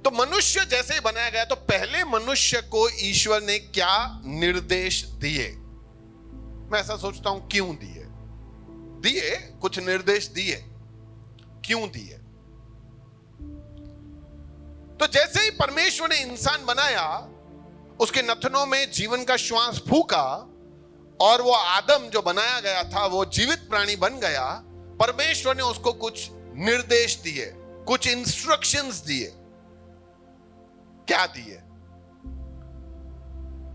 तो मनुष्य जैसे ही बनाया गया, तो पहले मनुष्य को ईश्वर ने क्या निर्देश दिए? मैं ऐसा सोचता हूं, क्यों दिए? दिए कुछ निर्देश दिए, क्यों दिए? तो जैसे ही परमेश्वर ने इंसान बनाया, उसके नथनों में जीवन का श्वास फूका और वो आदम जो बनाया गया था वो जीवित प्राणी बन गया। परमेश्वर ने उसको कुछ निर्देश दिए, कुछ इंस्ट्रक्शंस दिए। क्या दिए?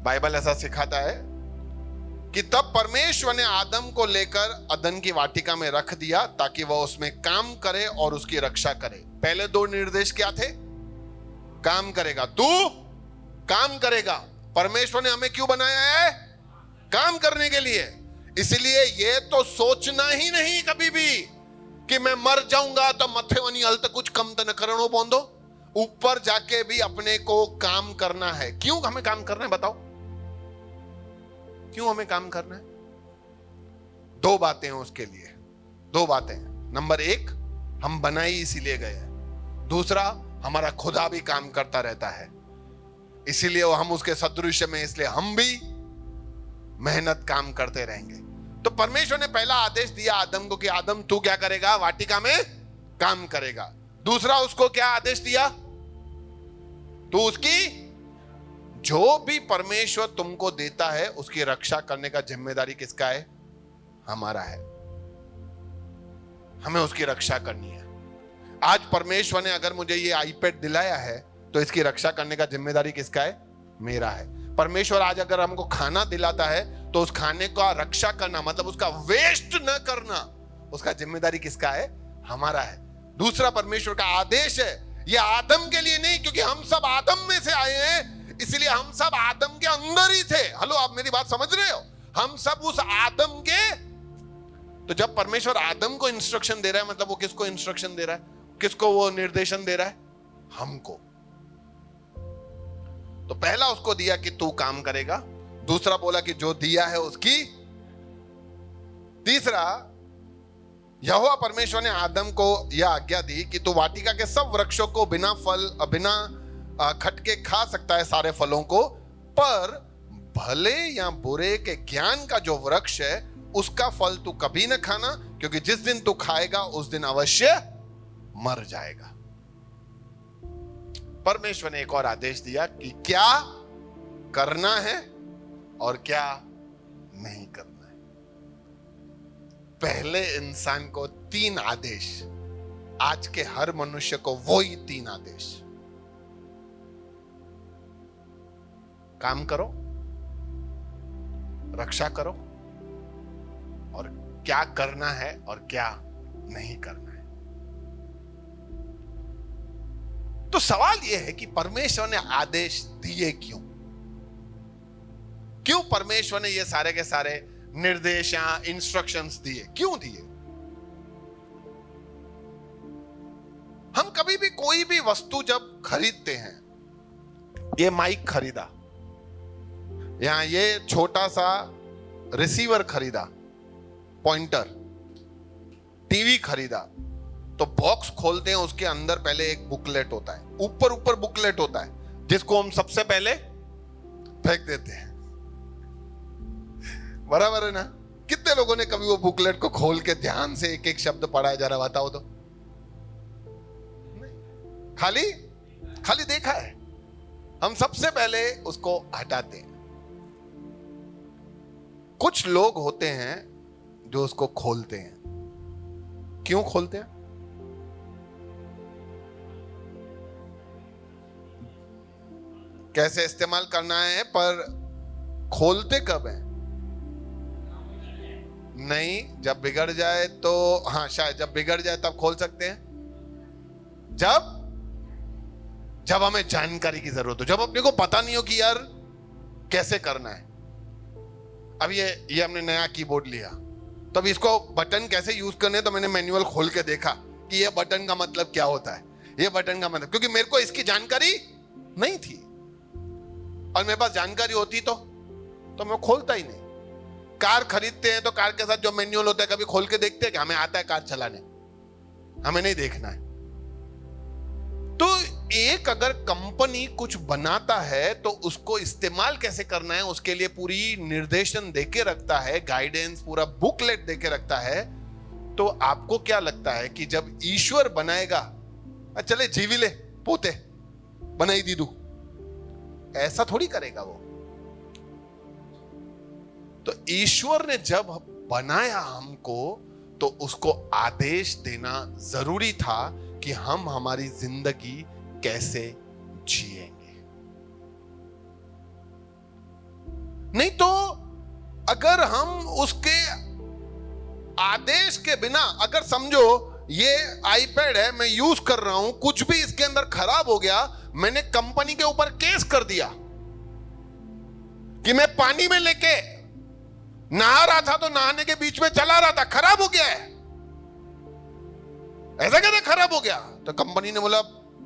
बाइबल ऐसा सिखाता है कि तब परमेश्वर ने आदम को लेकर अदन की वाटिका में रख दिया ताकि वह उसमें काम करे और उसकी रक्षा करे। पहले दो निर्देश क्या थे? काम करेगा, तू काम करेगा। परमेश्वर ने हमें क्यों बनाया है? काम करने के लिए। इसलिए ये तो सोचना ही नहीं कभी भी कि मैं मर जाऊंगा तो मथे वनी हल तो कुछ कम तो न करणो पौंदो। ऊपर जाके भी अपने को काम करना है। क्यों हमें काम करना है? बताओ क्यों हमें काम करना है? दो बातें हैं उसके लिए, दो बातें हैं। नंबर एक, हम बनाए इसीलिए गए हैं। दूसरा, हमारा खुदा भी काम करता रहता है, इसीलिए हम उसके सदृश्य में, इसलिए हम भी मेहनत काम करते रहेंगे। तो परमेश्वर ने पहला आदेश दिया आदम को कि आदम तू क्या करेगा? वाटिका में काम करेगा। दूसरा उसको क्या आदेश दिया? तू उसकी, जो भी परमेश्वर तुमको देता है उसकी रक्षा करने का जिम्मेदारी किसका है? हमारा है। हमें उसकी रक्षा करनी है। आज परमेश्वर ने अगर मुझे ये आईपैड दिलाया है तो इसकी रक्षा करने का जिम्मेदारी किसका है? मेरा है। परमेश्वर आज अगर हमको खाना दिलाता है तो उस खाने का रक्षा करना, मतलब उसका वेस्ट न करना, उसका जिम्मेदारी किसका है? हमारा है। दूसरा परमेश्वर का आदेश है, ये आदम के लिए नहीं, क्योंकि हम सब आदम में से आए हैं, इसलिए हम सब आदम के अंदर ही थे। हेलो, आप मेरी बात समझ रहे हो? हम सब उस आदम के। तो जब परमेश्वर आदम को इंस्ट्रक्शन दे रहा है, मतलब वो किसको इंस्ट्रक्शन दे रहा है? किसको वो निर्देशन दे रहा है? हमको। तो पहला उसको दिया कि तू काम करेगा, दूसरा बोला कि जो दिया है उसकी। तीसरा, यहोवा परमेश्वर ने आदम को यह आज्ञा दी कि तू वाटिका के सब वृक्षों को बिना फल, बिना खटके खा सकता है, सारे फलों को, पर भले या बुरे के ज्ञान का जो वृक्ष है उसका फल तू कभी न खाना, क्योंकि जिस दिन तू खाएगा उस दिन अवश्य मर जाएगा। परमेश्वर ने एक और आदेश दिया कि क्या करना है और क्या नहीं करना है। पहले इंसान को 3 आदेश, आज के हर मनुष्य को वही 3 आदेश। काम करो, रक्षा करो, और क्या करना है और क्या नहीं करना है। तो सवाल यह है कि परमेश्वर ने आदेश दिए क्यों? क्यों परमेश्वर ने ये सारे के सारे निर्देश या इंस्ट्रक्शंस दिए? क्यों दिए? हम कभी भी कोई भी वस्तु जब खरीदते हैं, ये माइक खरीदा या ये छोटा सा रिसीवर खरीदा, पॉइंटर, टीवी खरीदा, तो बॉक्स खोलते हैं, उसके अंदर पहले एक बुकलेट होता है, ऊपर बुकलेट होता है, जिसको हम सबसे पहले फेंक देते हैं। बराबर है ना? कितने लोगों ने कभी वो बुकलेट को खोल के ध्यान से एक एक शब्द पढ़ा है? जरा बताओ तो। खाली खाली देखा है। हम सबसे पहले उसको हटाते हैं। कुछ लोग होते हैं जो उसको खोलते हैं। क्यों खोलते हैं? कैसे इस्तेमाल करना है, पर खोलते कब है? नहीं, जब बिगड़ जाए तो, हाँ शायद जब बिगड़ जाए तब खोल सकते हैं। जब हमें जानकारी की जरूरत हो, जब अपने को पता नहीं हो कि यार कैसे करना है। अब ये हमने नया कीबोर्ड लिया, तब इसको बटन कैसे यूज करने, तो मैंने मैनुअल खोल के देखा कि ये बटन का मतलब क्या होता है, ये बटन का मतलब, क्योंकि मेरे को इसकी जानकारी नहीं थी, और मेरे पास जानकारी होती तो मैं खोलता ही नहीं। कार खरीदते हैं तो कार के साथ जो मैनुअल होता है कभी खोल के देखते हैं कि हमें आता है कार चलाने? हमें नहीं देखना है। तो एक अगर कंपनी कुछ बनाता है तो उसको इस्तेमाल कैसे करना है उसके लिए पूरी निर्देशन देके रखता है, गाइडेंस, पूरा बुकलेट देके रखता है। तो आपको क्या लगता है कि जब ईश्वर बनाएगा, चले जीवी ले पोते बनाई दीदू, ऐसा थोड़ी करेगा वो। तो ईश्वर ने जब बनाया हमको तो उसको आदेश देना जरूरी था कि हम हमारी जिंदगी कैसे जिएंगे। नहीं तो अगर हम उसके आदेश के बिना, अगर समझो ये आईपैड है, मैं यूज कर रहा हूं, कुछ भी इसके अंदर खराब हो गया, मैंने कंपनी के ऊपर केस कर दिया कि मैं पानी में लेके नहा रहा था तो नहाने के बीच में चला रहा था, खराब हो गया है, ऐसा कैसे खराब हो गया? तो कंपनी ने बोला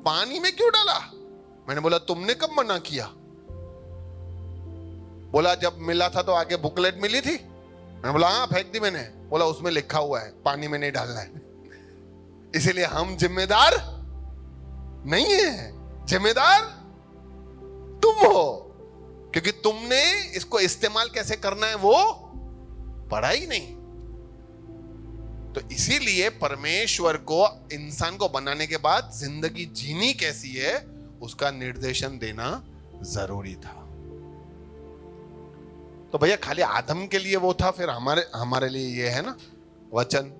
पानी में क्यों डाला? मैंने बोला तुमने कब मना किया? बोला जब मिला था तो आगे बुकलेट मिली थी। मैंने बोला हाँ, फेंक दी मैंने। बोला उसमें लिखा हुआ है पानी में नहीं डालना है। इसीलिए हम जिम्मेदार नहीं है, जिम्मेदार तुम हो, क्योंकि तुमने इसको इस्तेमाल कैसे करना है वो पढ़ा ही नहीं। तो इसीलिए परमेश्वर को इंसान को बनाने के बाद जिंदगी जीनी कैसी है उसका निर्देशन देना जरूरी था। तो भैया खाली आदम के लिए वो था, फिर हमारे लिए ये है ना वचन।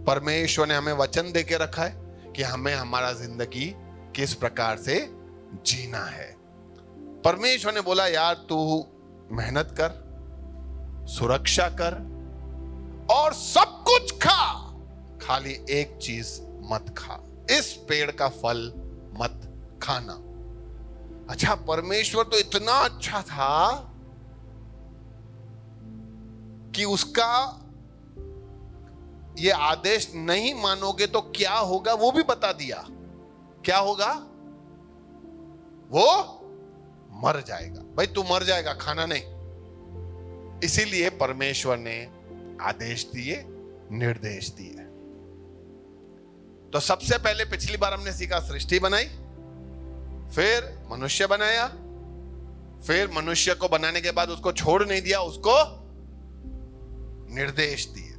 परमेश्वर ने हमें वचन देके रखा है कि हमें हमारा जिंदगी किस प्रकार से जीना है। परमेश्वर ने बोला यार तू मेहनत कर, सुरक्षा कर और सब कुछ खा, खाली एक चीज मत खा, इस पेड़ का फल मत खाना। अच्छा, परमेश्वर तो इतना अच्छा था कि उसका ये आदेश नहीं मानोगे तो क्या होगा वो भी बता दिया। क्या होगा? वो मर जाएगा। भाई तू मर जाएगा, खाना नहीं। इसीलिए परमेश्वर ने आदेश दिए, निर्देश दिए। तो सबसे पहले पिछली बार हमने सीखा सृष्टि बनाई, फिर मनुष्य बनाया, फिर मनुष्य को बनाने के बाद उसको छोड़ नहीं दिया, उसको निर्देश दिए।